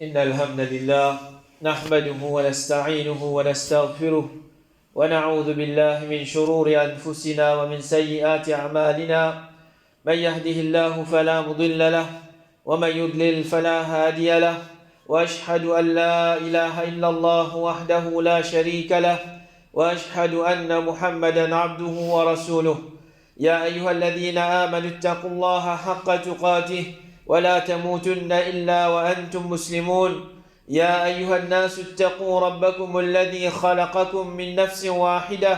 إن الحمد لله نحمده ونستعينه ونستغفره ونعوذ بالله من شرور أنفسنا ومن سيئات أعمالنا من يهده الله فلا مضل له ومن يضلل فلا هادي له وأشهد أن لا إله إلا الله وحده لا شريك له وأشهد أن محمدا عبده ورسوله يا أيها الذين آمنوا اتقوا الله حق تقاته ولا تموتن إلا وأنتم مسلمون يا أيها الناس اتقوا ربكم الذي خلقكم من نفس واحدة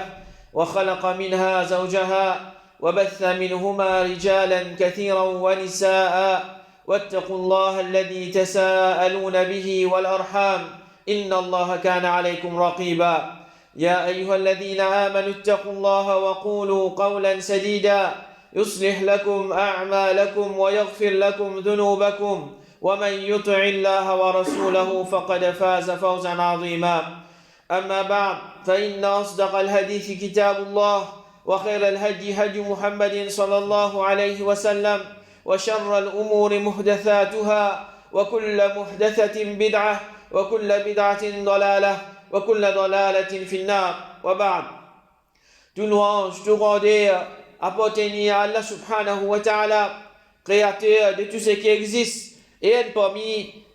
وخلق منها زوجها وبث منهما رجالا كثيرا ونساء واتقوا الله الذي تساءلون به والأرحام إن الله كان عليكم رقيبا يا أيها الذين آمنوا اتقوا الله وقولوا قولا سديدا يصلح لكم أعمالكم ويغفر لكم ذنوبكم ومن يطع الله ورسوله فقد فاز فوزا عظيما أما بعد فإن أصدق الحديث كتاب الله وخير الهدي هدي محمد صلى الله عليه وسلم وشر الأمور محدثاتها وكل محدثة بدعة وكل بدعة ضلالة وكل ضلالة في النار وبعد. Tout louange, tout grandeur appartenir à Allah subhanahu wa ta'ala, créateur de tout ce qui existe, et parmi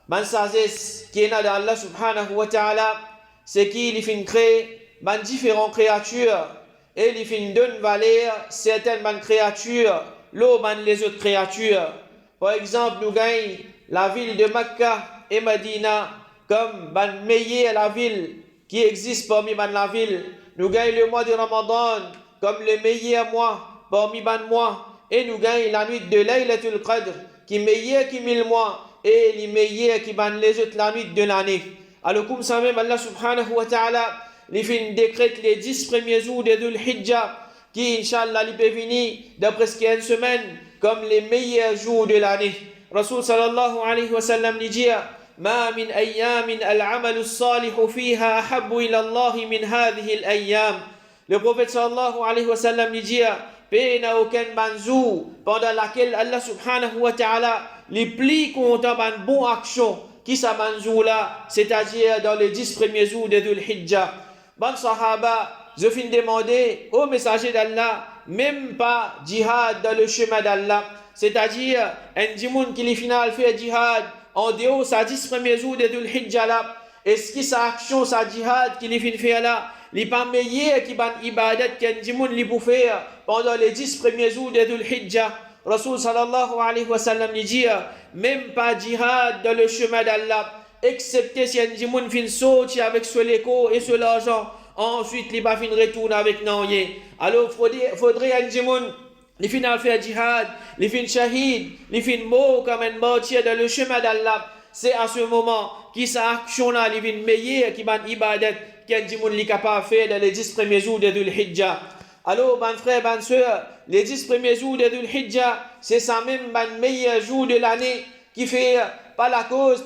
man sagesse qui est dans Allah subhanahu wa ta'ala, c'est qu'il fait créer man différentes créatures et il fait donne valeur certaines man créatures, l'eau man les autres créatures. Par exemple, nous gagnons la ville de Mecca et Medina comme man meilleure la ville qui existe parmi man la ville. Nous gagnons le mois de Ramadan comme le meilleur mois parmi ban mois, et nous gagnons la nuit de Laylatul Qadr qui est meilleur que 1000 mois et les meilleurs qui ban les autres la nuit de l'année. Alors comme ça même Allah subhanahu wa ta'ala il fait décrète les 10 premiers jours de Dhul Hijjah qui inshallah il peut venir d'après ce qu'il y a une semaine comme les meilleurs jours de l'année. Rasul sallallahu alayhi wa sallam dit ما من أيام العمل الصالح فيها أحب إلى الله من هذه الأيام. Le prophète sallallahu alayhi wa sallam dit il n'y a aucun jour pendant laquelle Allah subhanahu wa ta'ala les plie contre une bonne action qui sa jour là, c'est-à-dire dans les 10 premiers jours de Dhul Hijjah. Ban sahaba, je finis de demander au messager d'Allah, même pas jihad dans le chemin d'Allah, c'est-à-dire un dimoun qui les final fait jihad en dehors sa 10 premiers jours de Dhul Hijjah là, est-ce que sa action, sa jihad qui les fin fait là, les pas meilleurs qui ban ibadat qu'un dimoun li pour faire pendant les 10 premiers jours de Dhul Hijjah. Rasul sallallahu alayhi wa sallam dit même pas jihad dans le chemin d'Allah, excepté si un dimoun fin sorti avec ce l'écho et ce l'argent, ensuite il va fin retourner avec nanye. Alors faudrait un dimoun les fin faire jihad, les fin shahid, les fin mort comme un martyr dans le chemin d'Allah. C'est à ce moment qui sa action là les fin meilleure qui ban ibadat qu'un dimoun li capable de faire dans les 10 premiers jours de Dhul Hijjah. Alors, ban frère, ban soeur, les 10 premiers jours de Dhul Hijjah, c'est ça même ban meilleur jour de l'année qui fait pas la cause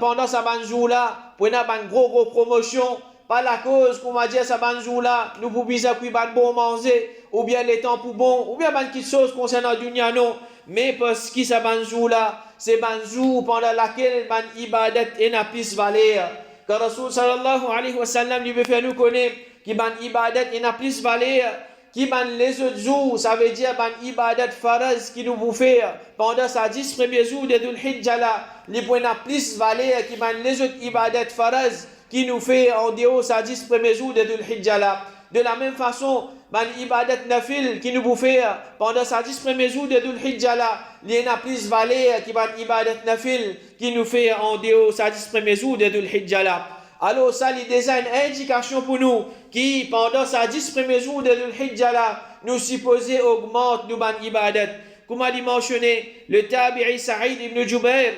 pendant ce ban jour là, pour une ban gros promotion, pas la cause qu'on va dire ce ban jour là, nous pour bizarre qui ban bon manger, ou bien les temps pour bon, ou bien ban quelque chose concernant dunya non, mais parce que ce ban jour là, c'est ban jour pendant laquelle ban ibadat et n'a plus valeur. Car Rasul sallallahu alayhi wa sallam lui veut faire nous connaître qui ban ibadat et n'a plus valeur, qui ban les autres jours, ça veut dire ban ibadat faraz qui nous vous faire pendant sa 10 premiers jours de Dhul Hijjah là, les points n'a plus valeur qui ban les autres ibadat faraz qui nous fait en dehors sa 10 premiers jours de Dhul Hijjah là. De la même façon, ban ibadat nafil qui nous vous fait pendant sa 10 premiers jours de Dhul Hijjah là, il n'a plus valeur qui ban ibadat nafil qui nous fait en dehors sa 10 premiers jours de Dhul Hijjah là. Alors ça, il déjà une indication pour nous qui, pendant sa 10 premiers jours de Dhul Hijjah là, nous supposons augmente nous ban ibadat. Comme a dit mentionné, le tabi'i Saïd ibn Jubair,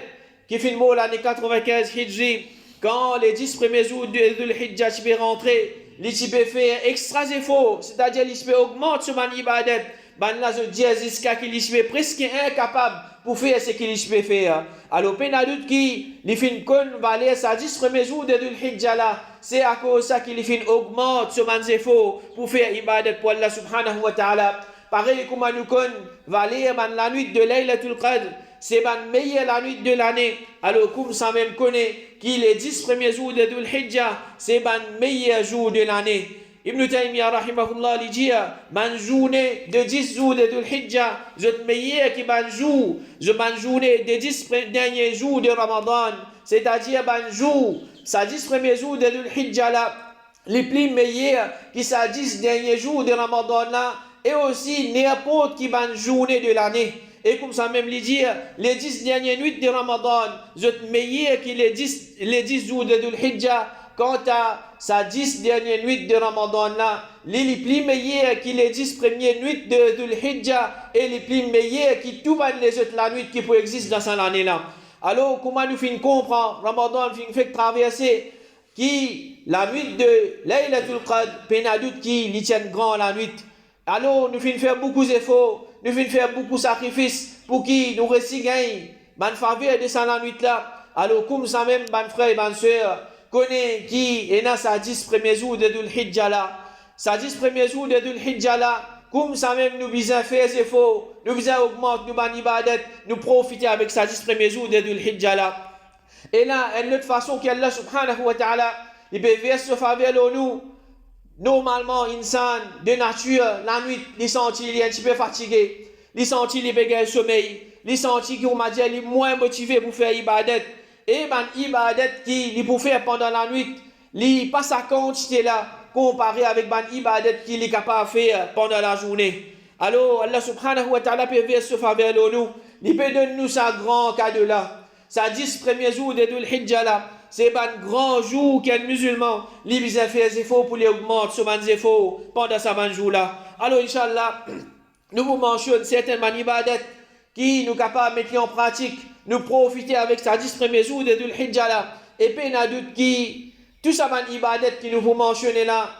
qui fait le mot l'année 95 Hijri, quand les 10 premiers jours de Dhul Hijjah tu peux rentrer, il peut faire extra efforts, c'est-à-dire il peut augmenter ce ban ibadat. Ban là, je dis jusqu'à qu'il est presque incapable pour faire ce qu'il peut faire. Alors, peine à doute qui, les fin con valait sa 10 premiers jours de Dhul Hijjah là, c'est à cause de ça qu'il fin augmente ce ban efforts pour faire ibadat pour Allah subhanahu wa ta'ala. Pareil comme nous connaissons, valer la nuit de Laylatul Qadr, c'est ban meilleure la nuit de l'année. Alors, comme ça même connaît qu'il est 10 premiers jours de Dhul Hijjah, c'est ban meilleur jour de l'année. Ibn Taymiyyah rahimahullah lui dit, ban journée de 10 jours de Dhul Hijjah, je te meilleur qui ban jour, je ban journée de 10 derniers jours de Ramadan, c'est-à-dire ban jour, ça 10 premiers jours de Dhul Hijjah là, les plus meilleurs qui ça 10 derniers jours de Ramadan là, et aussi n'importe qui ban journée de l'année. Et comme ça même lui dire, les 10 dernières nuits de Ramadan, je te meilleur que les 10 jours de Dhul Hijjah. Quant à sa 10 dernières nuits de Ramadan là, les plus meilleurs qui les 10 premières nuits de Dhul Hijjah et les plus meilleurs qui tout les autres la nuit qui peut exister dans cette année là. Alors comment nous finissons comprendre Ramadan fait traverser qui la nuit de Laylatul Qadr, penadout qui li tient grand la nuit. Alors nous finissons faire beaucoup d'efforts, nous finissons faire beaucoup de sacrifices pour qui nous réussissons gagner ban faveur de cette nuit là. Alors comme ça même ban frère et ban soeur connaît qui est dans sa 10 premiers jours de Dhul Hijjah là, sa 10 premiers jours de Dhul Hijjah là, comme ça même nous besoin faire des efforts, nous besoin augmenter nous ban ibadat, nous profiter avec sa 10 premiers jours de Dhul Hijjah là. Et là, une autre façon qu'Allah subhanahu wa ta'ala, il peut verser ce faveur à nous. Normalement, insan de nature, la nuit, il senti il est un petit peu fatigué, il senti il est un sommeil, il senti qu'il est moins motivé pour faire ibadat. Et ben ibadat qui pour faire pendant la nuit, il pas sa quantité là comparé avec ban ibadat qu'il est capable de faire pendant la journée. Alors Allah subhanahu wa ta'ala peut verser ce faveur à nous, il peut donner nous sa grand cadeau là. Ça 10 premiers jours de Dhul Hijjah là, c'est un grand jour qu'un musulman, il a fait des efforts pour les augmenter ce efforts pendant ce jour là. Alors Inch'Allah, nous vous mentionnons certaines ibadat qui nous capables de mettre en pratique, nous profiter avec sa 10 premiers jours de Dhul Hijjah là. Et puis il y a d'autres qui, tout ça ibadat qui nous vous mentionnez là,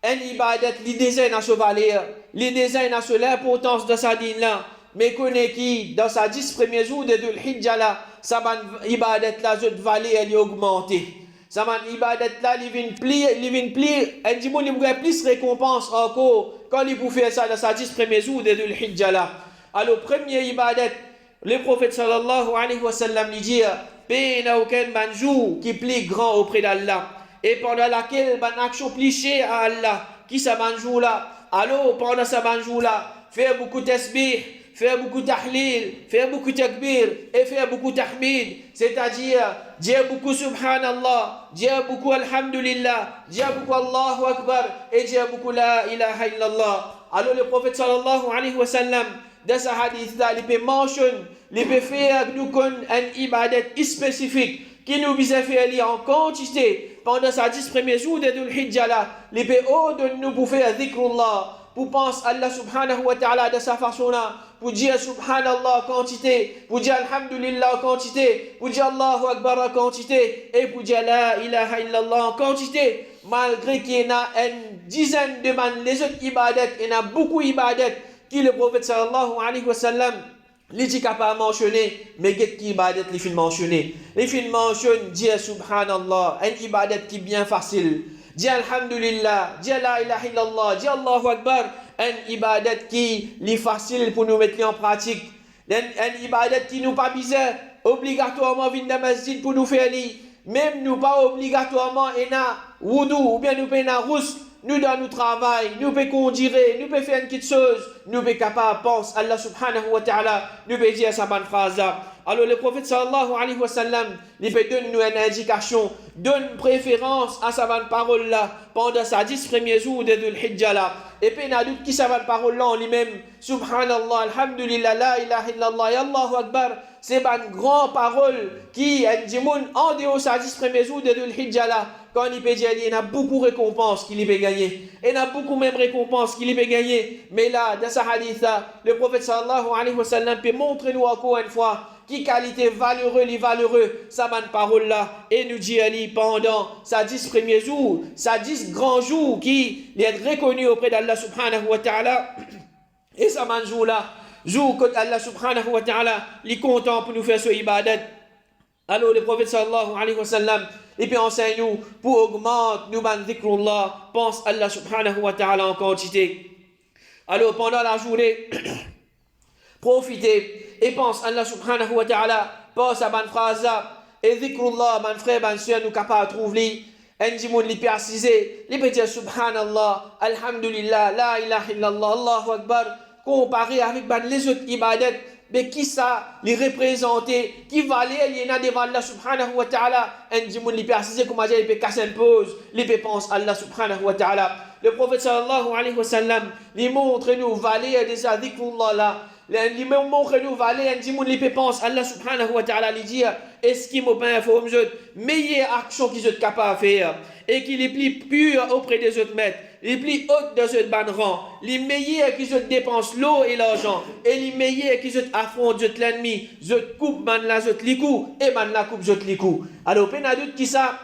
un ibadat, les désigne à ce valeur, les désigne à ce l'importance de sa dîne là. Mais connaît qui, dans sa 10 premiers jours de Dhul Hijjah là, sa ibadat là, cette valeur elle est augmentée. Sa ibadat là, il vient plier, un dit il y a plus de récompense encore quand il peut faire ça dans sa 10 premiers jours de Dhul Hijjah là. Alors, premier ibadat, le prophète sallallahu alayhi wa sallam lui dit, paix n'a aucun jour qui plie grand auprès d'Allah. Et pendant laquelle ban action plie chère à Allah, qui sa jour là. Alors, pendant sa jour là, faire beaucoup de tasbih, faire beaucoup de tahlil, faire beaucoup de takbir et faire beaucoup de tahmid, c'est-à-dire dire beaucoup subhanallah, dire beaucoup alhamdulillah, dire beaucoup Allahu akbar et dire beaucoup la ilaha illallah. Alors le prophète sallallahu alayhi wa sallam dans ce hadith là, il peut mentionner, il peut faire nous un ibadat spécifique qui nous vise à faire en quantité pendant sa 10 premiers jours de Dhul Hijjah là, il peut ordonner nous pour faire dhikrullah, pour penser Allah subhanahu wa ta'ala de sa façon là, pour dire subhanallah en quantité, pour dire alhamdulillah en quantité, pour dire Allahu akbar en quantité, et pour dire la ilaha illallah en quantité, malgré qu'il y a une dizaine de man, les autres ibadat, il y a beaucoup ibadat qui le prophète sallallahu alayhi wa sallam les dit capable de mentionner, mais qu'est-ce qui ibadat les films mentionnés? Les films mentionnent dire subhanallah, un ibadat qui est bien facile. Dis alhamdulillah, dis la ilaha illallah, dis Allahu akbar, un ibadat qui est facile pour nous mettre en pratique. Un ibadat qui nous pas besoin obligatoirement venir dans la masjid pour nous faire li. Même nous pas obligatoirement ena wudu ou bien nous pas rousse. Nous dans notre travail, nous pouvons conduire, nous pouvons faire une petite chose, nous pouvons capable de penser Allah subhanahu wa ta'ala, nous pouvons dire sa bonne phrase. Alors le prophète sallallahu alayhi wa sallam, il peut donner nous une indication, donne préférence à sa bonne parole là, pendant sa 10 premiers jours de Dhul Hijjah là. Et puis il y a d'autres qui sa bonne parole là en lui-même, subhanallah, alhamdulillah, la ilaha illallah, ya Allahu akbar. C'est une grande parole qui est en dehors de sa 10 premiers jours de Dhul Hijjah là. Quand il peut dire, il y a beaucoup de récompenses qu'il peut gagner. Il y a beaucoup même récompenses qu'il peut gagner. Mais là, dans ce hadith là, le prophète sallallahu alayhi wa sallam peut montrer nous encore une fois qui qualité valeureux, sa bonne parole là. Et nous dit pendant sa 10 premiers jours, sa 10 grands jours qui est reconnu auprès d'Allah subhanahu wa ta'ala. Et sa bonne jour là, jour que Allah subhanahu wa ta'ala est content pour nous faire ce ibadat. Alors le prophète sallallahu alayhi wa sallam, et puis enseigne-nous pour augmenter nous ban dhikrullah, pense Allah subhanahu wa ta'ala en quantité. Alors pendant la journée, profitez et pense Allah subhanahu wa ta'ala, pense à ban phrase et dhikrullah, ban frère, ban soeur, nous capables de trouver un dimoun li persisé, li peut dire subhanallah, alhamdulillah, la ilaha illallah, Allahu akbar, comparé avec ban les autres ibadat, mais qui ça les représenter, qui valait il y en a devant Allah subhanahu wa ta'ala, un dimoun li persisé, comme il peut casser une pause, li peut penser Allah subhanahu wa ta'ala. Le prophète sallallahu alayhi wa sallam, lui montre nous valait des dhikrullah là, lui montre nous valait un dimoun li peut penser Allah subhanahu wa ta'ala, lui dire, est-ce qu'il m'a pas faut meilleure action qu'ils sont capables de faire et qu'il est plus pur auprès des autres maîtres, les plus hautes de ce ban rang, les meilleurs qui se dépensent l'eau et l'argent, et les meilleurs qui se affrontent l'ennemi, se coupe man la zot likou et man la coupe zot likou. Alors, penadout qui ça,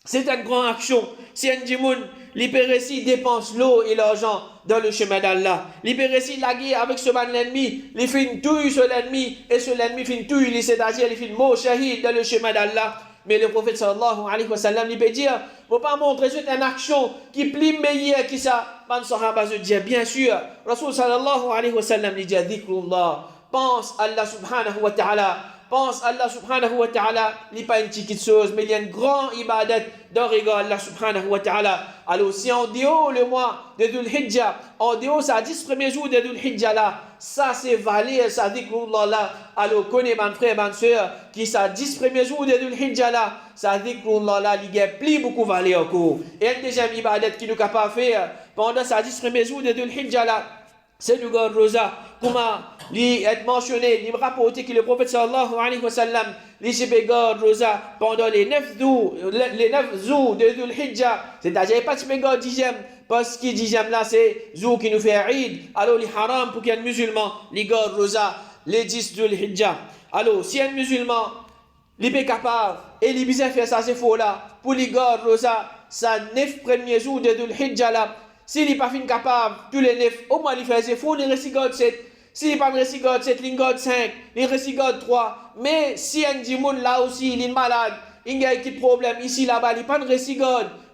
c'est une grande action. Si un dimoun, l'hyperécie dépense l'eau et l'argent dans le chemin d'Allah. L'hyperécie la guerre avec ce man l'ennemi, il fait une touille sur l'ennemi, et ce l'ennemi fait une touille, c'est-à-dire il fait une mot shahid dans le chemin d'Allah. Mais le prophète sallallahu alayhi wa sallam, il peut dire, il ne faut pas montrer une action qui plie meilleure que ça. Man sahaba se dit, bien sûr, Rasul sallallahu alayhi wa sallam, il dit, dhikrullah, pense Allah subhanahu wa ta'ala, pense Allah subhanahu wa ta'ala, il n'est pas une petite chose, mais il y a une grande ibadat dans regard Allah subhanahu wa ta'ala. Alors si on dit le mois de Dhul Hijjah, on dit ça 10 premiers jours de Dhul Hijjah là, ça c'est valé, ça dit que là, alors connais mon frère, ma soeur, qui ça 10 premiers jours de Dhul Hijjah là, ça dit que là, il y a plus beaucoup valé encore. Et un deuxième ibadat qui nous capable de faire pendant ça 10 premiers jours de Dhul Hijjah là, c'est le gars Rosa, comment il est mentionné, il me rapporte que le prophète sallallahu alayhi wa sallam, il s'est garde Rosa pendant les 9 jours de Dhul Hijjah, c'est-à-dire pas de garde 10e, parce que 10e là c'est jour qui nous fait Eid, alors les haram pour qu'un musulman, les garde Rosa, les 10 Dhul Hijjah. Alors si un musulman, il est capable, et il bien faire ça, c'est faux là, pour les garde Rosa, ça 9 premiers jours de Dhul Hijjah là, s'il n'est pas fin capable, tous les 9, au moins il fait ses faux, il récite 7. S'il n'est pas récite 7, il récite 5, il récite 3. Mais si un dimoun là aussi, il est malade, il y a un petit problème ici, là-bas, il n'est pas récite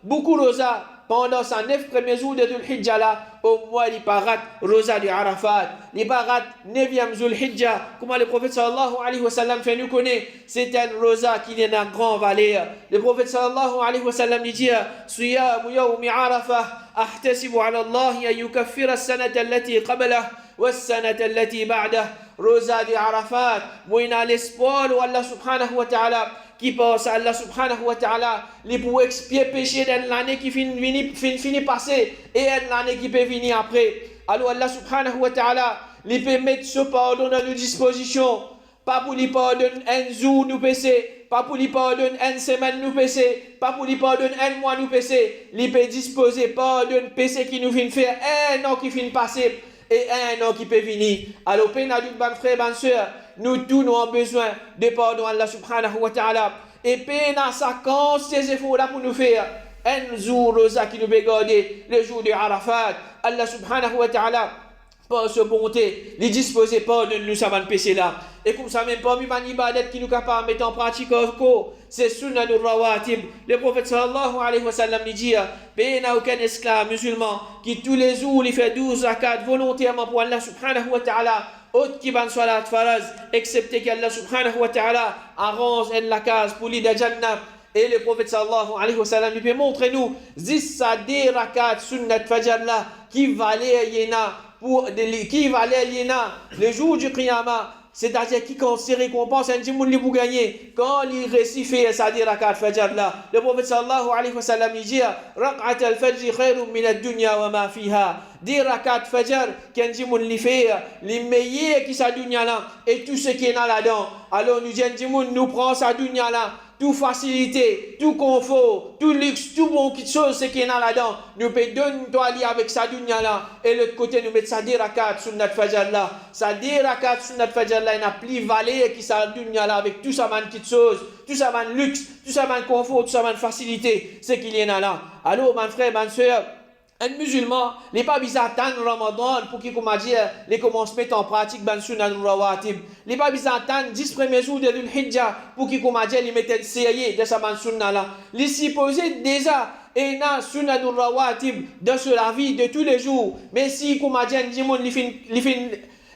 beaucoup rosa. Pendant ces 9 premiers jours de Dhul Hijjah là, au moins il parate rosa de Arafat, il parate 9e Dhul Hijjah, comme le prophète sallallahu alayhi wa sallam fait nous connaître, c'est un rosa qui est d'un grand valeur. Le prophète sallallahu alayhi wa sallam dit, Siyam yawmi Arafah, أحتسب على الله أن يكفر السنة التي قبله والسنة التي بعده. Rosa de Arafat, moi il a l'espoir de Allah subhanahu wa ta'ala qui pense à Allah subhanahu wa ta'ala, il pour expier péché de l'année qui finit passer et de l'année qui peut venir après. Alors Allah subhanahu wa ta'ala, il peut mettre ce pardon dans nos dispositions, pas pour lui pardonner un jour nous péché, pas pour lui pardonner une semaine nous péché, pas pour lui pardonner un mois nous péché, il peut disposer pardonner péché qui nous vient faire un an qui finit passer et un an qui peut venir. Alors, pénadout, ban frère, ban soeur, nous tous nous avons besoin de pardon Allah subhanahu wa ta'ala. Et péna ça quand ces efforts là pour nous faire un jour rosa qui nous peut garder, le jour de Arafat. Allah subhanahu wa ta'ala, par sa bonté, les disposer pas de nous savoir péché là. Et comme ça, même parmi les ibadat qui nous capables de mettre en pratique, c'est sunnah du rawatib. Le prophète sallallahu alayhi wa sallam dit, il n'y a aucun esclave musulman qui tous les jours il fait 12 rakats volontairement pour Allah subhanahu wa ta'ala, autre qui ban salat faraz, excepté qu'Allah subhanahu wa ta'ala arrange la case pour lui de Jannah. Et le prophète sallallahu alayhi wa sallam lui peut montrer nous 10 des rakats sunnat fajr là qui valait yéna pour qui valait yéna le jour du qiyamah. C'est-à-dire qui quand ses récompenses un djimoun li pour gagner quand il récite fait sa des rakats fajr là, le prophète sallallahu alayhi wa sallam dit raq'at al-fajr khairun min ad-dunya wa ma fiha. Des rakats fajr qu'un djimoun li fait les meilleurs qui sa dunya là et tout ce qui est là là-dedans. Alors nous un djimoun nous prend sa dunya là, tout facilité, tout confort, tout luxe, tout bon qui chose ce qui est là-dedans. Nous peut donner toi avec sa dunya là et l'autre côté nous mettre sa des rakats sunnat fajr là. Sa des rakats sunnat fajr là il n'a plus valé qui sa dunya là avec tout ça man petite chose, tout ça man luxe, tout ça man confort, tout ça man facilité, ce qu'il y a là. Alors mon frère, ma soeur, un musulman n'est pas besoin d'attendre Ramadan pour qu'il commence à mettre en pratique ban sunnah rawatib. Il n'est pas besoin d'attendre 10 premiers jours de Dhul Hijjah pour qu'il commence à mettre sérieux de sa ban sunnah là. Il s'y posait déjà et na sunnah rawatib dans la vie de tous les jours. Mais si commence à dire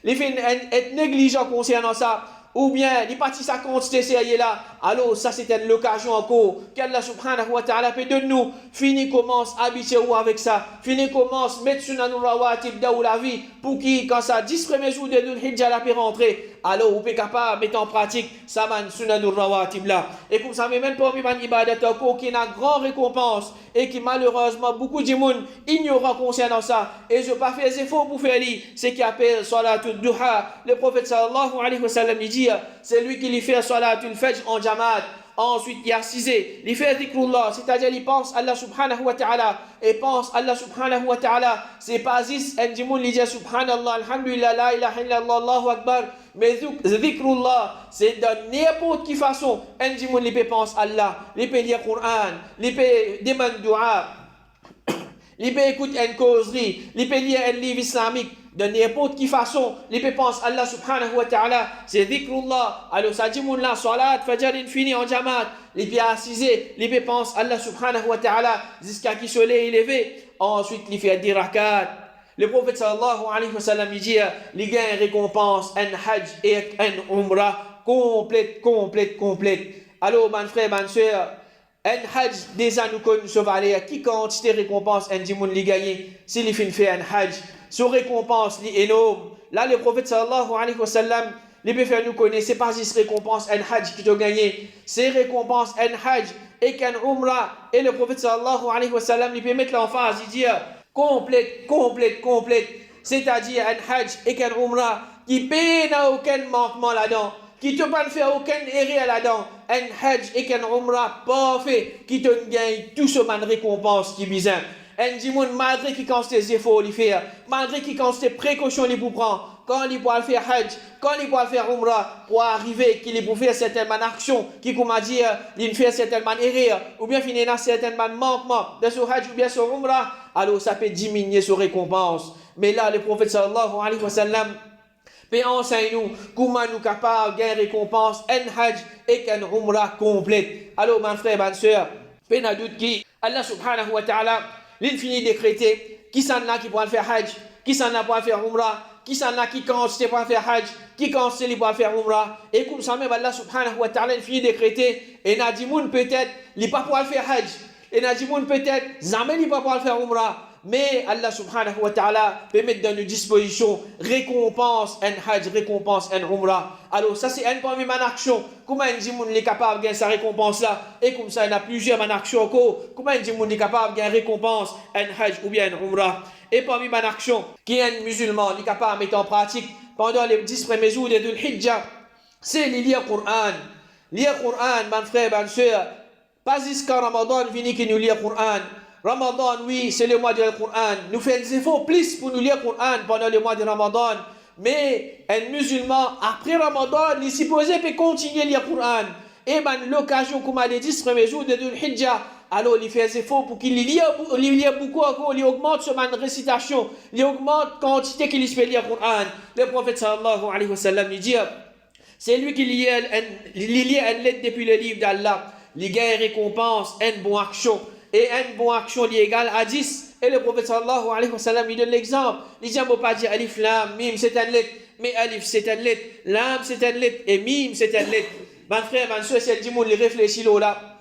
il fait être négligent concernant ça, ou bien il partit sa quantité sérieux là, alors ça c'était l'occasion encore qu'Allah subhanahu wa ta'ala peut de nous, fini commence habituer avec ça, fini commence mettre sunanul rawatib dans la vie, pour qui quand ça 10 premiers jours de Dhul Hijjah la peut rentrer, alors vous pouvez capable mettre en pratique ça man sunanul rawatib là, et comme ça même parmi les ibadat encore qui a grande récompense, et qui malheureusement beaucoup de monde ignorant concernant ça, et je pas fait effort pour faire lui, c'est qui appelle salatul duha, le prophète sallallahu alayhi wa sallam il dit, c'est lui qui lui fait salatul fajr en jamaat, ensuite il assisé, il fait dhikrullah, c'est-à-dire il pense Allah subhanahu wa ta'ala, et pense Allah subhanahu wa ta'ala, c'est pas juste un dimoun il dit subhanallah, alhamdulillah, la ilaha illallah, Allahu akbar, mais dhikrullah, c'est de n'importe quelle façon, un dimoun il peut penser Allah, il peut lire Coran, il peut demander dua, il peut écouter une causerie, il peut lire un livre islamique, de n'importe quelle façon, il peut penser Allah subhanahu wa ta'ala, c'est dhikrullah, alors ça dit la salat, fajr infini en jamaat, il peut assiser, il peut penser Allah subhanahu wa ta'ala, jusqu'à qui soleil élevé, ensuite il fait 10 rakat. Le prophète sallallahu alayhi wa sallam il dit, il gagne récompense, un hajj et un umrah, complète. Alors, mon frère, ma soeur, un hajj, déjà nous connaissons valeur, qui quantité récompense, un dimoun li gagne, s'il fait un hajj, son récompense li énorme. Là, le prophète sallallahu alayhi wa sallam, il peut faire nous connaître, c'est pas juste récompense, un hajj qui t'a gagné, c'est récompense, un hajj et qu'un umrah. Et le prophète sallallahu alayhi wa sallam, il peut mettre l'emphase, il dit, complète. C'est-à-dire un hajj et qu'un umrah qui n'a aucun manquement là-dedans, qui ne peut pas faire aucun erreur là-dedans. Un hajj et qu'un umrah parfait qui te gagne tout ce man récompense qui bizarre. Un dimoun malgré qu'il compte ses efforts il fait, malgré qu'il compte ses précautions il pour prendre, quand il peut faire hajj, quand il peut faire umrah, pour arriver qu'il peut faire certaines actions, qui comme a dit, il fait certaines erreurs, ou bien finir dans certaines manquements de ce hajj ou bien ce umrah, alors ça peut diminuer sa récompense. Mais là, le prophète sallallahu alayhi wa sallam peut enseigner nous comment nous capables de gagner récompense, un hajj et qu'un umrah complète. Alors, mon frère, ma soeur, peu n'a doute qui, Allah subhanahu wa ta'ala, l'infini décrété, qui s'en a qui pourra faire hajj, qui s'en a pour faire umrah, qui s'en a qui consiste pour faire hajj, qui consiste pour faire umrah, et comme ça même Allah subhanahu wa ta'ala l'infini décrété, et n'a dit moun peut-être, il pas pour faire hajj, et n'a dit moun peut-être, jamais il pas pour faire umrah, mais Allah subhanahu wa ta'ala peut mettre dans nos dispositions récompense un hajj, récompense un umrah. Alors ça c'est un parmi mes actions. Comment un dimoun est capable de gagner sa récompense là? Et comme ça il y a plusieurs actions encore. Comment un dimoun est capable de gagner récompense un hajj ou bien un umrah? Et parmi mes actions, qui est un musulman est capable de mettre en pratique pendant les 10 premiers jours de Dhul Hijjah, c'est lire le Coran. Lire le Coran, mon frère, ma soeur, pas jusqu'à Ramadan, venez que nous lire le Coran. Ramadan, oui, c'est le mois du Coran. Nous faisons des efforts plus pour nous lire le Coran pendant le mois de Ramadan. Mais un musulman, après Ramadan, il est supposé peut continuer à lire le Coran. Et l'occasion, comme a dit, 10 premiers jours de Dhul Hijjah, alors il fait des efforts pour qu'il lit beaucoup encore, il augmente son récitation, il augmente la quantité qu'il fait lire le Coran. Le prophète sallallahu alayhi wa sallam, il dit, c'est lui qui lit une lettre depuis le livre d'Allah. Il gagne récompense, une bonne action. Et une bonne action est égale à 10. Et le prophète sallallahu alayhi wa sallam, il donne l'exemple. Il dit, on ne peut pas dire alif, lam, mim, c'est une lettre. Mais alif, c'est une lettre. Lam, c'est une lettre. Et mim, c'est une lettre. Mon frère, ma soeur, c'est le monde, il réfléchit là.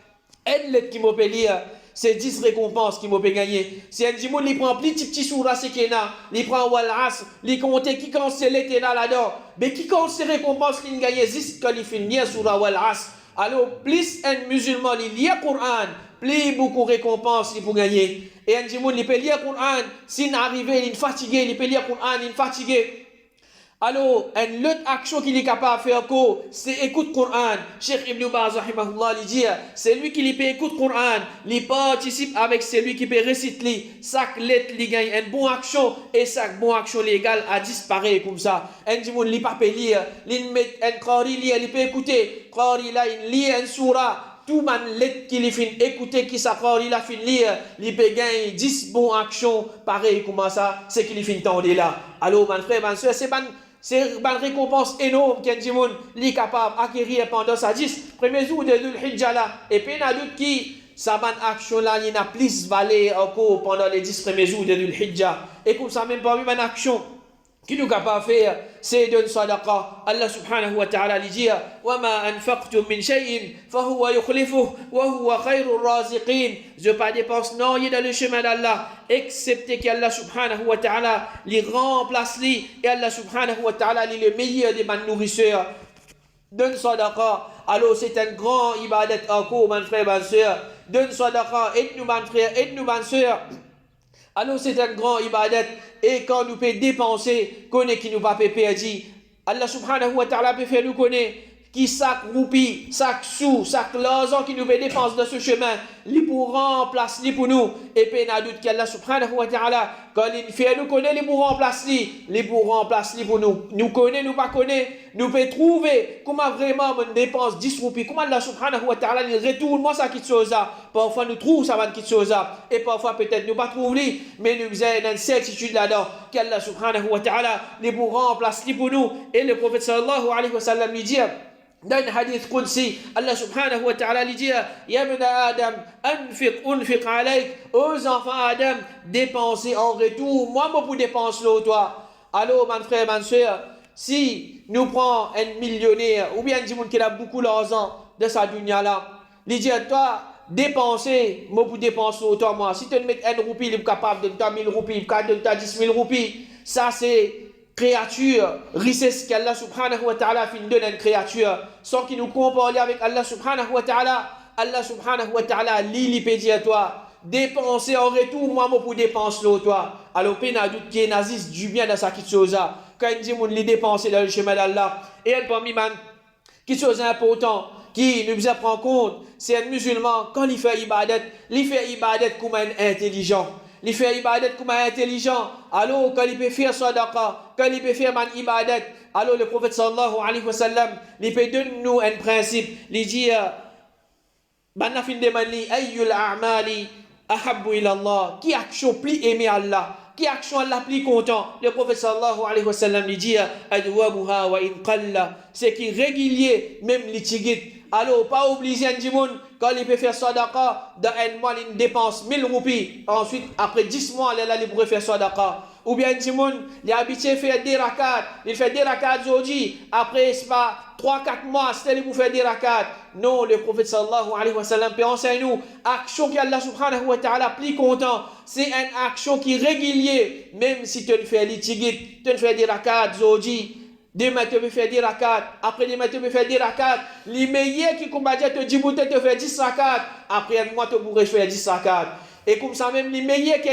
Une lettre qui m'a peut lire, c'est 10 récompenses qui m'a peut gagner. C'est un dimoun, il prend petit soura, c'est qu'il y a. Il prend wal as, il compte qui compte ces lettres là-dedans. Mais qui compte ces récompenses qu'il gagne, juste quand il finit soura wal as. Alors, plus un musulman, il lit le Coran, plus beaucoup de récompenses il peut gagner. Et un dimoun, il peut lire le Coran, s'il arrive, il est fatigué, il peut lire le Coran, il est fatigué. Alors, une autre action qu'il est capable de faire, c'est écouter le Coran. Cheikh Ibn Baz, rahimahullah, il dit, c'est lui qui peut écouter le Coran, il participe avec celui qui peut réciter. Chaque lettre, il gagne une bonne action, et chaque bonne action légale a disparu comme ça. Un dimoun, il peut lire, il met un qari, il peut écouter. Qari, là, il lit un surah. Tout man lettre qu'il fait écouter qui s'accorde, il a fait lire, il peut gagner 10 bonnes actions, pareil comme ça, c'est qu'il fait tendre là. Alors, mon frère, ma soeur, c'est une récompense énorme qu'un dimoun est capable d'acquérir pendant sa 10 premiers jours de Dhul Hijjah là. Et puis, il y a d'autres qui, sa bonne action là, il y a plus valeur encore pendant les 10 premiers jours de Dhul Hijjah. Et comme ça, même parmi mon action, qui nous capable de faire, c'est de sadaqa. Allah subhanahu wa ta'ala lui dit وَمَا أَنْفَقْتُم مِّن شَيْءٍ فَهُوَ يُخْلِفُهُ وَهُوَ خَيْرُ الرَّازِقِينَ. Je pas dépense non dans le chemin d'Allah, excepté qu'Allah subhanahu wa ta'ala les remplace lui, et Allah subhanahu wa ta'ala est le meilleur des nourrisseurs. Donne sadaqa. Alors c'est un grand ibadat encore, mon frère, ma soeur. Donne sadaqa, aide-nous, mon frère, aide-nous, ma soeur. Alors c'est un grand ibadat, et quand nous pouvons dépenser, connaît qui nous va perdre. Allah subhanahu wa ta'ala peut faire nous connaître qui chaque roupie, chaque sou, chaque l'argent qui nous fait dépenser dans ce chemin, il pour remplacer pour nous. Et puis n'a doute qu'Allah subhanahu wa ta'ala, quand il fait nous connaître, il pour remplacer, il pour remplacer pour nous. Nous connaît, nous pas connaît, nous pouvons trouver comment vraiment on dépense 10 roupies, comment Allah subhanahu wa ta'ala il retourne moi ça qui chose ça. Parfois nous trouvons ça va qui chose ça, et parfois peut-être nous pas trouver, mais nous avons une certitude là-dedans qu'Allah subhanahu wa ta'ala il pour remplacer pour nous. Et le prophète sallallahu alayhi wa sallam lui dit dans le hadith Qudsi, Allah subhanahu wa ta'ala lui dit Ya ibn Adam, unfiq alayk, aux enfants Adam, dépensez en retour, moi pour dépenser toi. Alors mon frère, ma soeur, si nous prenons un millionnaire ou bien un monde qui a beaucoup d'argent de sa dunya là, il dit toi, dépensez, moi pour dépenser toi moi. Si tu mets 1 roupie, il est capable de donner 1000 roupies, il est capable de donner 10 000 roupies. Ça c'est créature, richesse qu'Allah subhanahu wa ta'ala fin donne à une créature, sans qu'il nous compare avec Allah subhanahu wa ta'ala. Allah subhanahu wa ta'ala, l'il peut dire à toi, dépenser en retour, moi, pour dépenser toi. Alors, il y a doute qui est nazis du bien dans sa petite chose. Quand il dit, on les dépenser dans le chemin d'Allah. Et elle, parmi man, qui chose important, qui nous prend compte, c'est un musulman, quand il fait ibadat comme un intelligent. Il fait ibadat comme un intelligent. Alors, quand il peut faire sadaqa, quand il peut faire man ibadat, alors le prophète sallallahu alayhi wa sallam, il peut donner nous un principe. Il dit, Banna fin de mani, ayyul a'mali ahabbu ila Allah. Qui action plus aimé Allah? Qui action Allah plus content? Le prophète sallallahu alayhi wa sallam lui dit, adwamuha wa in qalla. C'est qui régulier, même les tigit. Alors, pas obligé un dimoun, quand il peut faire sadaqa, dans un mois, il dépense 1000 roupies. Ensuite, après 10 mois, il pourrait faire sadaqa. Ou bien un dimoun, il est habitué à faire des rakats. Il fait des rakats aujourd'hui. Après, c'est pas 3-4 mois, c'est pour faire des rakats. Non, le prophète sallallahu alayhi wa sallam peut enseigner nous, action qu'Allah subhanahu wa ta'ala plus content. C'est une action qui est régulière. Même si tu fais les tigit, tu fais des rakats aujourd'hui. Demain, tu peux faire 10 rakats. Après demain, tu peux faire 10 rakats. Les meilleurs qui combattent te disent que tu fais 10 rakats. Après un mois, tu pourrais faire 10 rakats. Et comme ça, même les meilleurs qui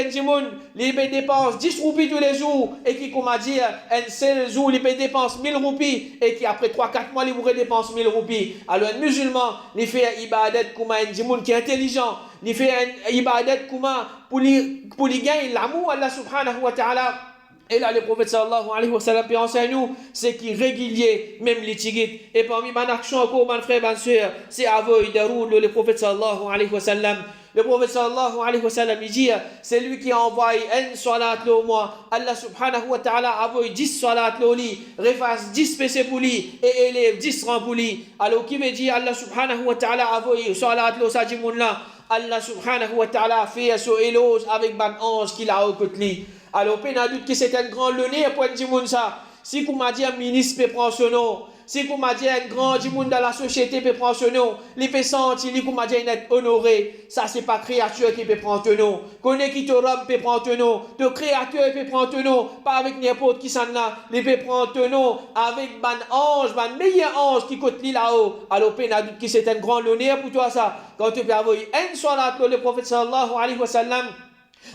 les dépensent 10 roupies tous les jours. Et qui, comme a dit, un seul jour, les dépensent 1000 roupies. Et qui, après 3-4 mois, les pourraient dépenser 1000 roupies. Alors, un musulman, il fait un ibadat comme un djimoun qui est intelligent. Il fait un ibadat comme pour lui gagner l'amour, Allah subhanahu wa ta'ala. Et là, le prophète sallallahu alayhi wa sallam peut enseigner nous, c'est qui régulier, même les tigit. Et parmi mes actions encore, mon frère, ma soeur, c'est avoir de roule le prophète sallallahu alayhi wa sallam. Le prophète sallallahu alayhi wa sallam, il dit, c'est lui qui envoie un salat au mois. Allah subhanahu wa ta'ala envoie 10 salat au lit, refasse 10 PC pour lui, et élève 10 rangs pour lui. Alors, qui me dit, Allah subhanahu wa ta'ala envoie salat au sajimoun là. Allah subhanahu wa ta'ala fait ce éloge avec ban ange qu'il a au côté. Alors, il y a doute que c'est un grand honneur pour un ça. Si vous m'avez dit un ministre peut prendre ce nom, si vous m'avez dit un grand monde dans la société peut prendre ce nom, il peut sentir que vous m'avez dit être honoré. Ça, c'est pas créature qui peut prendre ce nom. Connais qui te robe peut prendre ce nom. Te créateur peut prendre ce nom. Pas avec n'importe qui s'en a. Il peut prendre ce nom avec ban ange, ban meilleur ange qui côté là-haut. Alors, il y a doute que c'est un grand honneur pour toi ça. Quand tu peux avoir un soir le prophète sallallahu alayhi wa sallam.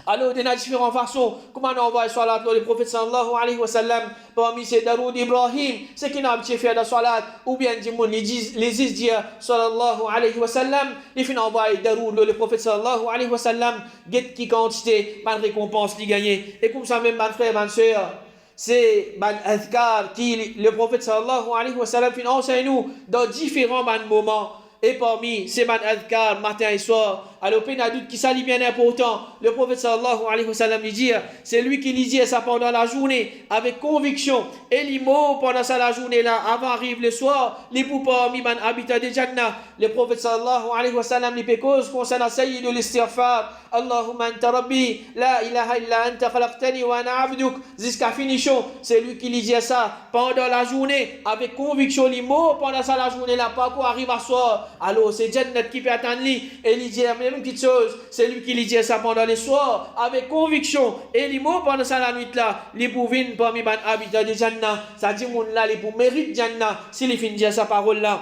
Alors, il y a différentes façons. Comment on envoie salat le prophète sallallahu alayhi wa sallam. Parmi ces Daroud Ibrahim, c'est qui n'a pas fait de salat. Ou bien, les disent sallallahu alayhi wa sallam. Il faut envoyer Daroud le prophète sallallahu alayhi wa sallam. Get qui quantité, ban récompense qui gagne. Et comme ça, même, mon frère, ma soeur, c'est ban azkar qui le prophète sallallahu alayhi wa sallam enseigne nous dans différents moments. et parmi ces man adhkar matin et soir. Alors, pénadoute qui s'allie bien important. Le prophète sallallahu alayhi wa sallam lui dit, c'est lui qui lisait ça pendant la journée avec conviction. Et les mots pendant ça la journée là, avant arrive le soir, les pour parmi man habitat de Jannah. Le prophète sallallahu alayhi wa sallam lui cause concernant sayyidul istighfar. Allahumma anta rabbi, la ilaha illa anta khalaqtani wa ana abduk. Jusqu'à finition, c'est lui qui lisait ça pendant la journée avec conviction. Les mots pendant ça la journée là, pas quoi arrive à soir. Alors c'est Jannat qui peut attendre lui et lui dire la même petite chose. C'est lui qui lisait ça pendant les soirs avec conviction. Et les mots pendant ça la nuit là, les pouvins parmi les habitants de Jannah. Ça dit mon là, les pour mérite Jannah s'il finit dire sa parole là.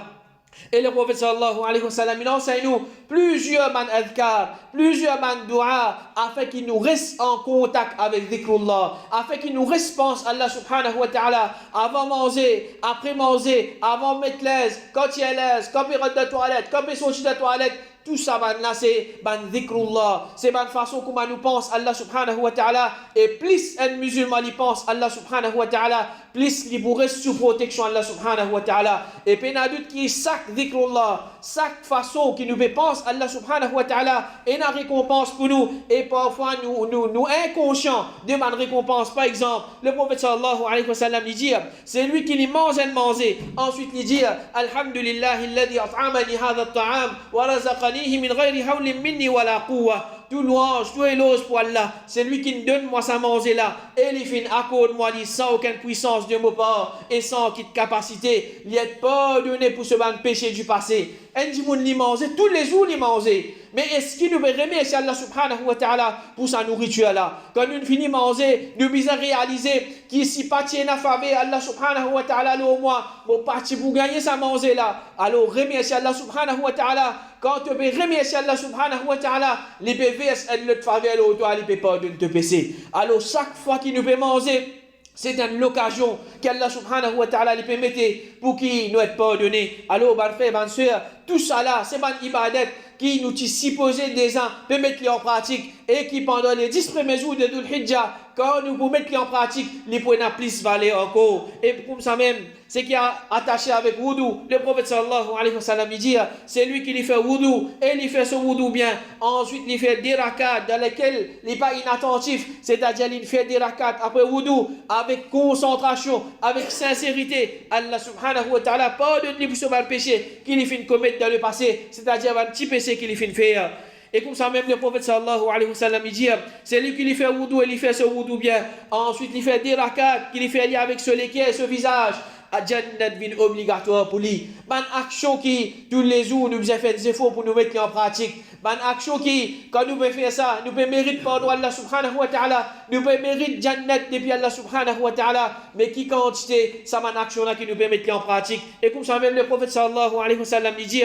Et le prophète sallallahu alayhi wa sallam, il enseigne nous plusieurs man adhkar, plusieurs man dua, afin qu'il nous reste en contact avec dhikrullah, afin qu'il nous reste pense Allah subhanahu wa ta'ala, avant manger, après manger, avant mettre l'aise, quand il est l'aise, quand il rentre de la toilette, quand il sortit de la toilette. Tout ça, là, c'est ban dhikrullah. C'est ban façon comment nous pense Allah subhanahu wa ta'ala. Et plus un musulman y pense Allah subhanahu wa ta'ala, plus il pourrait sous protection Allah subhanahu wa ta'ala. Et puis, il y a d'autres qui chaque dhikrullah, chaque façon qui nous pense Allah subhanahu wa ta'ala, et une récompense pour nous. Et parfois, nous inconscients de ma récompense. Par exemple, le prophète sallallahu alayhi wa sallam lui dit, c'est lui qui lui mange et manger. Ensuite, il dit, Alhamdulillah, alladhi at'amani hadha at-ta'am wa razaqani min ghayri hawlin minni wala quwwa. Tout louange, tout éloge pour Allah. C'est lui qui me donne moi ça manger là. Et les fins accorde moi sans aucune puissance de mon part et sans aucune capacité. Il est pas donné pour ce ban péché du passé. Un dit moun li manger tous les jours li manger. Mais est-ce qu'il nous remercie Allah subhanahu wa ta'ala pour sa nourriture là? Quand nous finissons manger, nous devons réaliser qui si parti n'a favé Allah subhanahu wa ta'ala au moins mon parti pour gagner sa manger là. Alors remercie Allah subhanahu wa ta'ala. Quand tu peux remercier Allah subhanahu wa ta'ala, les bébés, elles ne te favellent au toit, les pas de te baisser. Alors, chaque fois qu'il nous peut manger, c'est une occasion qu'Allah subhanahu wa ta'ala lui permettait pour qu'il nous ait pardonné. Alors, ben frère, ben soeur, tout ça là, c'est une ibadat qui nous supposé des gens peut mettre en pratique et qui pendant les 10 premiers jours de Dhul Hijjah, quand nous pouvons mettre en pratique, les points n'a plus valeur encore. Et comme ça même, c'est qui a attaché avec wudu. Le prophète sallallahu alayhi wa sallam dit, c'est lui qui lui fait wudu et il fait son wudu bien. Ensuite, il fait des rakats dans lesquels il n'est pas inattentif, c'est-à-dire il fait des rakats après wudu avec concentration, avec sincérité. Allah subhanahu wa ta'ala pardonne-lui pour ce mal péché qu'il fait commettre dans le passé, c'est-à-dire un petit péché qu'il fait faire. Et comme ça même le prophète sallallahu alayhi wa sallam il dit, c'est lui qui lui fait wudu et il fait ce wudu bien. Ensuite il fait des rakats qu'il fait avec ce léquet et ce visage. À Jannat vin obligatoire pour lui. Ban action qui tous les jours nous faisons faire des efforts pour nous mettre en pratique. Ban action qui quand nous pouvons faire ça, nous pouvons mériter pardon Allah subhanahu wa ta'ala, nous pouvons mériter Jannat depuis Allah subhanahu wa ta'ala, mais qui quantité ça ban action là qui nous permet de mettre en pratique. Et comme ça même le prophète sallallahu alayhi wa sallam il dit,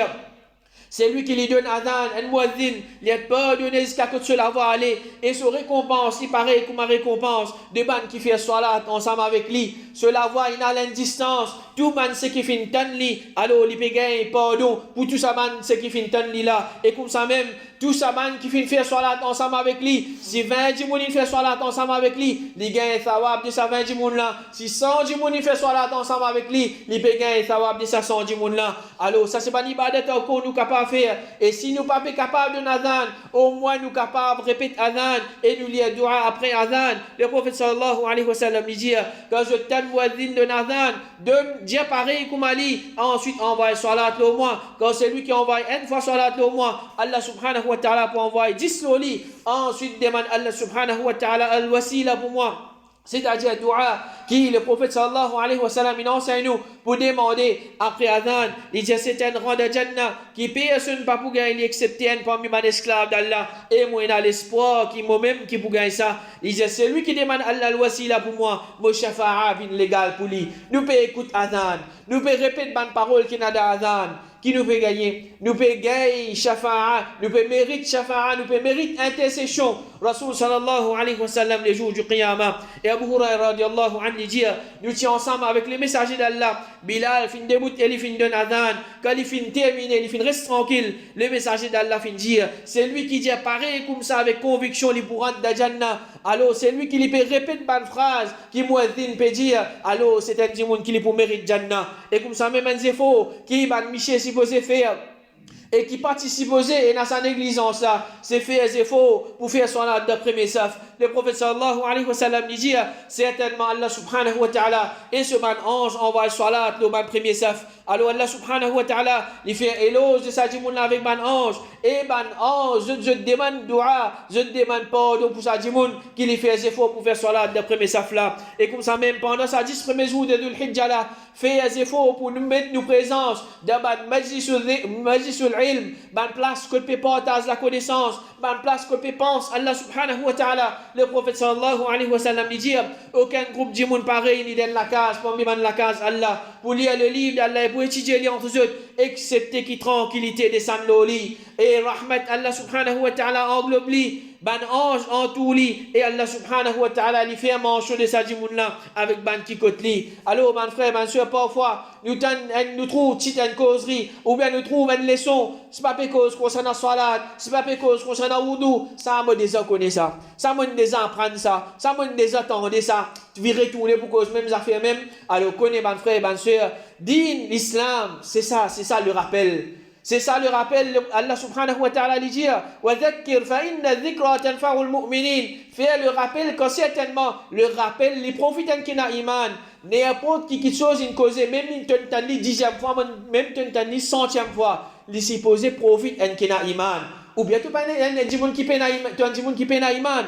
c'est lui qui lui donne adhan, un muaddin, il n'est pas donné jusqu'à que cela va aller. Et son récompense, il paraît comme ma récompense de ban qui fait salat ensemble avec lui. Cela va, il a l'indistance. Tout man ce qui fait tan li, alors il peut gagner pardon pour tout ça man ce qui fait tan li là. Et comme ça même, tout ça man qui fait faire salat ensemble avec lui. Si 20 dimoun il fait salat ensemble avec lui, il gagne thawab de sa 20 dimoun là. Si 100 dimoun il fait salat ensemble avec lui, il peut gagner thawab de sa 100 dimoun là. Alors ça c'est pas ibadat encore nous capable faire. Et si nous pas capables de adhan, au moins nous capables de répéter adhan et nous lire dua après adhan. Le prophète sallallahu alayhi wa sallam dit, quand je t'aime muaddin de adhan, donne dire pareil comme Ali, ensuite envoie salat au moins. Quand c'est lui qui envoie une fois salat au moins, Allah subhanahu wa ta'ala pour envoyer 10 loli. Ensuite demande Allah subhanahu wa ta'ala al-wasila pour moi. C'est-à-dire dua qui le prophète sallallahu alayhi wa sallam il enseigne nous pour demander après adhan. Il dit c'est un rang de Jannah qui personne pas pour gagner excepté un parmi mes esclaves d'Allah. Et moi il a l'espoir qui moi-même qui pour gagner ça. Il dit c'est lui qui demande Allah al-wasila pour moi. Mon shafa'a vin légal pour lui. Nous peut écouter adhan. Nous peut répéter bonne parole qui n'a d'adhan. Qui nous peut gagner? Nous peut gagner shafa'a, nous peut mériter shafa'a, nous peut mériter intercession. Rasul sallallahu alayhi wa sallam les jours du qiyamah. Et Abu Hurairah radiallahu anhu dit, nous sommes ensemble avec les messagers d'Allah. Bilal fin debout et il fin donne adhan. Quand il fin terminé, il fin reste tranquille. Le messager d'Allah fin dire, c'est lui qui dit pareil comme ça avec conviction, il pourra de Jannah. Alors c'est lui qui lui peut répéter une phrase qui muaddin peut dire, alors c'est un dimoun qui lui pour mérite Jannah. Et comme ça même un zéfo qui va Miché supposé faire et qui participe aux et dans sa négligence là, c'est faire des efforts pour faire salat d'après mes safs. Le prophète sallallahu alayhi wa sallam dit certainement Allah subhanahu wa ta'ala et ce man ange envoie salat le man premier saf. Alors Allah subhanahu wa ta'ala il fait éloge de sa djimoun avec man ange et man ange je demande dua, je demande pardon pour sa djimoun qui lui fait des efforts pour faire salat d'après mes saf là. Et comme ça même pendant sa 10 premiers jours de Dhul Hijjah là, fait des efforts pour nous mettre nos présences dans ban majlisul ilm, ban place que peut partage la connaissance, ban place que peut pense Allah subhanahu wa ta'ala. Le prophète sallallahu alayhi wa sallam dit aucun groupe de monde pareil ni dans la case parmi la case Allah pour lire le livre d'Allah et pour étudier les entre eux excepté qui tranquillité descend le lit et rahmat Allah subhanahu wa ta'ala englobe li ban ange en tout lit et Allah subhanahu wa ta'ala lui fait manger de sa djimoun là avec ban qui côté li. Alors mon frère, ma soeur, parfois nous trouvons une causerie ou bien nous trouvons une leçon, c'est pas pour cause concernant salat, c'est pas pour cause concernant wudu, ça m'a déjà connaît ça m'a déjà apprendre ça m'a déjà attendre ça, tu vas retourner pour cause même affaires même. Alors connais mon frère, ma soeur, din l'islam, c'est ça le rappel. C'est ça le rappel. Allah subhanahu wa ta'ala dit wa dhakkir fa inna dhikra tanfa'ul mu'minin. Faire le rappel quand certainement le rappel les profite qui n'a iman. N'importe qui chose une cause même une tentani 10e fois même tentani 100e fois les supposé profite qui n'a iman. Ou bien tout pas un djimoun qui peine iman.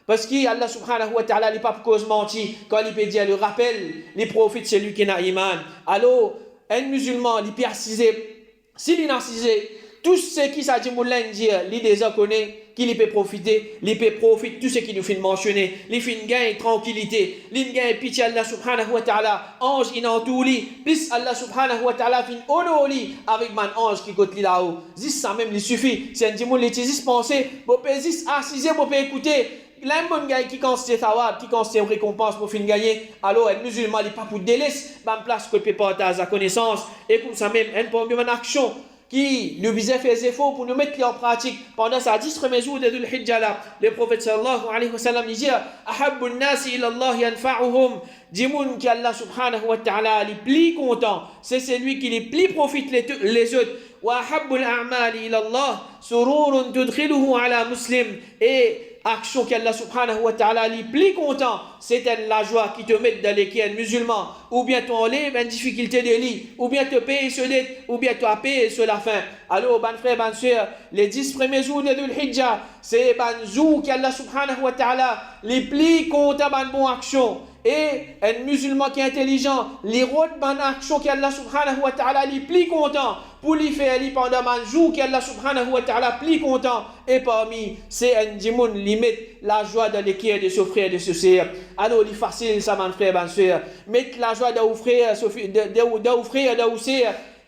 Parce que Allah subhanahu wa ta'ala n'est pas pour cause menti quand il peut dire le rappel les profites celui qui n'a iman. Alors un musulman il peut assiser s'il a narcisé, tout ce qui s'agit de dire, il déjà connaît, qu'il peut profiter, il peut profiter tout ce qui nous fait mentionner, il fait gain tranquillité, il gain pitié Allah subhanahu wa ta'ala, ange il en tout li, plus Allah subhanahu wa ta'ala fin honor li avec man ange qui côté là-haut. Juste ça même il suffit, c'est un dimoun l'utilise penser, vous pouvez juste assiser, vous pouvez écouter. L'un bon gars qui considère tawab, qui considère récompense pour fin gagner, alors un musulman n'est pas pour délaisser, ban place que peut partager la connaissance, et comme ça même, un peu une action qui nous visait faire des efforts pour nous mettre en pratique pendant sa 10 premiers jours de Dhul Hijjah là. Le prophète sallallahu alayhi wa sallam dit ahabbu an-nasi ila Allah yanfa'uhum, dimoun qui Allah subhanahu wa ta'ala les plus content, c'est celui qui les plus profite les autres. Wa ahabbu al-a'mali ila Allah sururun tudkhiluhu ala muslim, et action qu'Allah subhanahu wa ta'ala est plus content, c'est la joie qui te met dans les kiens musulmans, ou bien tu enlèves une difficulté de lit, ou bien tu payes sur dette, ou bien tu as payé sur la fin. Alors, ban frère, ban soeur, les 10 premiers jours de Dhul Hijjah, c'est ban jour qu'Allah subhanahu wa ta'ala les plus content ban bon action. Et un musulman qui est intelligent, les routes ban action qu'Allah subhanahu wa ta'ala les plus content pour lui faire pendant un jour qu'Allah subhanahu wa ta'ala plus content. Et parmi c'est un djimoun limite la joie de l'équerre de s'offrir de ce ser. Alors il est facile ça mon frère, ma soeur. Mettre la joie d'offrir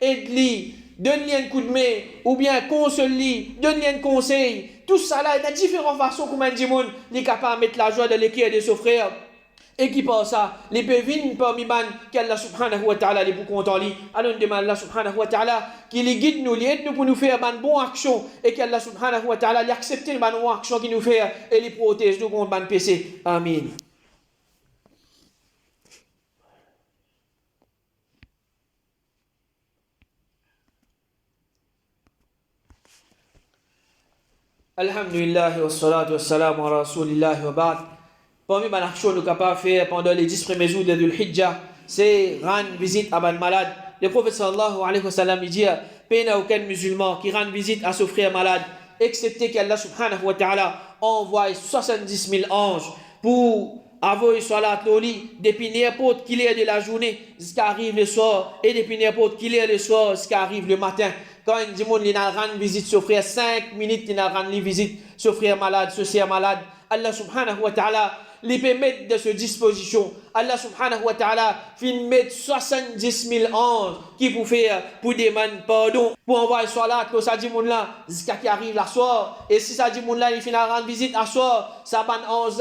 aide-lui, donne-lui un coup de main, ou bien console-lui, donne-lui un conseil. Tout ça là, il y a différentes façons comme un djimoun est capable de mettre la joie de l'équerre de s'offrir. Et qui pense ça, les pévines parmi man qu'Allah subhanahu wa ta'ala les pour content li. Alors on demande Allah subhanahu wa ta'ala qui les guide nous, les aide nous pour nous faire une bonne action et qu'Allah subhanahu wa ta'ala les accepte une bonne action qui nous fait et les protège nous contre ban péché. Amin. Alhamdulillah wa salatu wa salam wa rasulillah wa ba'd. Parmi les actions que nous sommes capables de faire pendant les 10 premiers jours de Dhul Hijjah, c'est rendre visite à un malade. Le prophète sallallahu alayhi wa sallam dit qu'il n'y a aucun musulman qui rend visite à son frère malade, excepté qu'Allah subhanahu wa ta'ala envoie 70 000 anges pour avoir salat loli depuis n'importe quelle heure de la journée jusqu'à arrive le soir, et depuis n'importe quelle heure le soir jusqu'à arrive le matin. Quand un dimanche il a rendu visite son frère, 5 minutes il a rendu visite son frère malade, son sœur malade, Allah subhanahu wa ta'ala les peut mettre de cette disposition. Allah subhanahu wa ta'ala fait mettre 70 000 anges qui pour faire pour demander pardon, pour envoyer salat que ça dit moun là jusqu'à qui arrive la soir. Et si ça dit moun là il finit rendre visite à soir, ça ban ange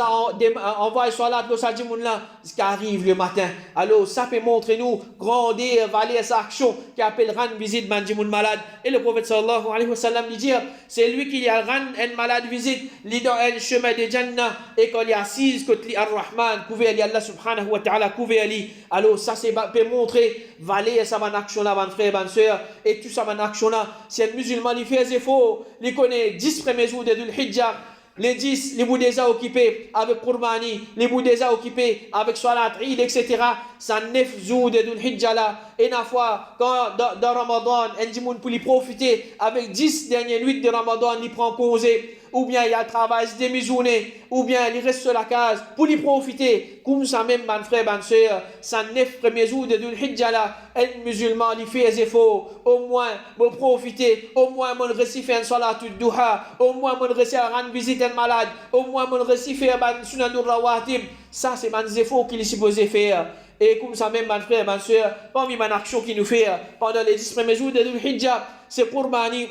envoyer salat que ça dit moun là jusqu'à arrive le matin. Alors ça peut montrer nous grandir valer sa action qui appelle rendre visite ban dit moun malade. Et le prophète sallallahu alayhi wa sallam lui dit c'est lui qui a rendre un malade visite, lui dans un chemin de Jannah, et quand il est assis que Ar-Rahman, couvert Allah subhanahu wa ta'ala, couvert alors ça c'est peut montrer, valer ça mon action là, mon frère, mon soeur, et tout ça mon action là, si un musulman il fait des efforts, il connaît 10 premiers jours de Dhul-Hijjah, les 10, les bouts déjà occupés avec Qurbani, les bouts déjà occupés avec Salat, Eid, etc. Ça 9 jours de Dhul-Hijjah là. Et une fois, quand dans Ramadan, un dimanche pour y profiter, avec 10 dernières nuits de Ramadan, il prend congé. Ou bien il y a le travail demi-journée, ou bien il reste sur la case pour y profiter. Comme ça même, mon frère, ma soeur, ça 9 premiers jours de Dhul-Hijjah là, un musulman, il fait des efforts, au moins, pour profiter, au moins, mon récit fait un salat duha, au moins, mon récit rendre visite un malade, au moins, mon récit fait un sunan rawatib. Ça, c'est mon effort qu'il est supposé faire. Et comme ça même, mon frère, ma soeur, parmi mon action qu'il nous fait pendant les 10 premiers jours de Dhul-Hijjah, c'est Qurbani.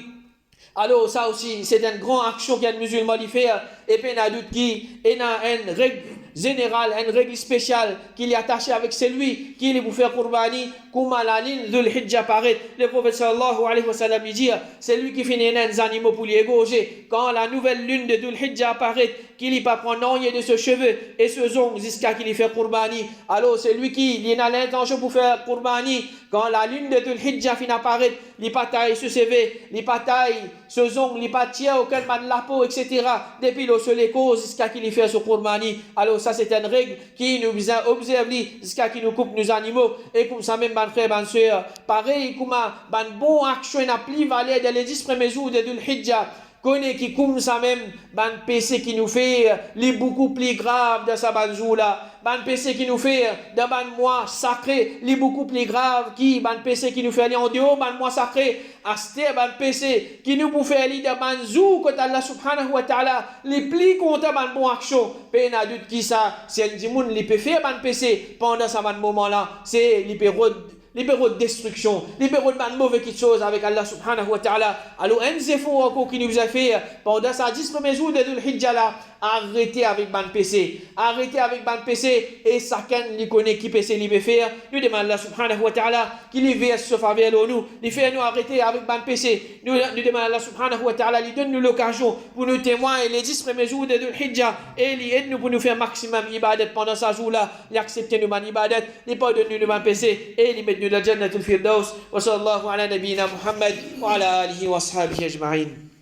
Alors ça aussi, c'est une grande action qu'un musulman y fait. Et puis il y a d'autres qui ont une règle générale, une règle spéciale qui est attachée avec celui qui est pour faire Qurbani, comme à la ligne de l'Hijjah paraît. Le prophète sallallahu alayhi wa sallam dit, c'est lui qui finit les animaux pour les égorger. Quand la nouvelle lune de l'Hijjah apparaît, qu'il n'y pas prendre de ce cheveu et ce zong jusqu'à qu'il fait Qurbani. Alors c'est lui qui a l'intention pour faire Qurbani. Quand la lune de l'Hijjah finit apparaît, il bataille ce CV, il bataille ce zong, il bataille aucun man la peau, etc. Depuis le seul cause jusqu'à qu'il fait ce Qurbani. Alors ça c'est une règle qui nous observe jusqu'à qu'il nous coupe nos animaux. Et comme ça même, mon frère, ma soeur, pareil comme une bonne action n'a plus valé dans les 10 premiers jours de l'Hijjah. Connaît qui comme ça même, ban péché qui nous fait les beaucoup plus grave de sa banjou là. Ban péché qui nous fait dans ban mois sacré, les beaucoup plus grave qui ban péché qui nous fait aller en dehors ban mois sacré. Aste ban péché qui nous pour faire aller dans banjou quand Allah subhanahu wa ta'ala les plus content ban bon action. Peine à doute qui ça, c'est un dimoun les peut faire ban péché pendant ce moment là, c'est libéraux de destruction, libéraux de mauvais quelque chose avec Allah subhanahu wa ta'ala. Alors, un effort encore qui nous a fait pendant sa 10 premiers jours de Dhul-Hijjah là, arrêtez avec ban PC. Arrêtez avec ban PC et chacun lui connaît qui PC lui peut faire. Nous demandons Allah subhanahu wa ta'ala qu'il lui verse ce faveur nous. Il fait nous arrêter avec ban PC. Nous demandons Allah subhanahu wa ta'ala, il donne nous l'occasion pour nous témoigner les 10 premiers jours de Dhul-Hijjah et il aide nous pour nous faire maximum ibadat pendant ce jour là. Il accepte nous ban ibadat, il pas donner nous ban PC et il met nous dans Jannatul Firdaus. Wa sallallahu ala nabiyyina Muhammad wa ala alihi wa ashabihi ajma'in.